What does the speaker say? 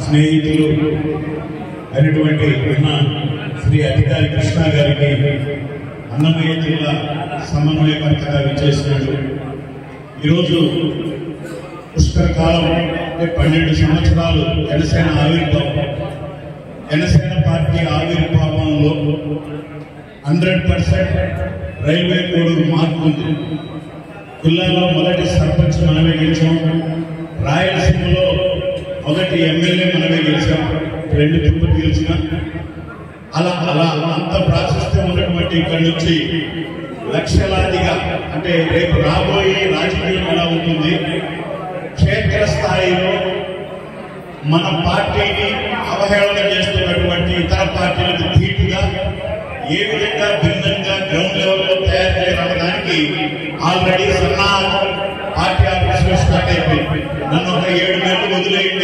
స్నేహితులు అయినటువంటి అన్న శ్రీ అధికారి కృష్ణ గారికి అన్నమయ్య జిల్లా సమన్వయకర్తగా విచ్చేసినాడు. ఈరోజు పుష్కరకాలం అంటే 12 సంవత్సరాలు జనసేన ఆవిర్భావం, జనసేన పార్టీ ఆవిర్భావంలో 100% రైల్వే కోడూరు మార్పు ఉంది. జిల్లాలో మొదటి సర్పంచ్ మనమే గెలిచాం, రాయలసీమలో మొదటి ఎమ్మెల్యే మనమే గెలిచాం, 2 తిరుపతి గెలిచిన. అలా అంత ప్రాశస్త్యం ఉన్నటువంటి ఇక్కడి నుంచి లక్షలాదిగా, అంటే రేపు రాబోయే రాజకీయం ఎలా ఉంటుంది, క్షేత్రస్థాయిలో మన పార్టీని అవహేళన చేస్తున్నటువంటి ఇతర పార్టీలకు ధీటుగా ఏ విధంగా భిన్నంగా గ్రౌండ్ లెవెల్లో తయారు చేయడానికి ఆల్రెడీ సన్నా పార్టీ ఆఫీసులో స్టార్ట్ అయిపోయింది. నన్ను ఒక 7 గంటలు వదిలేయండి,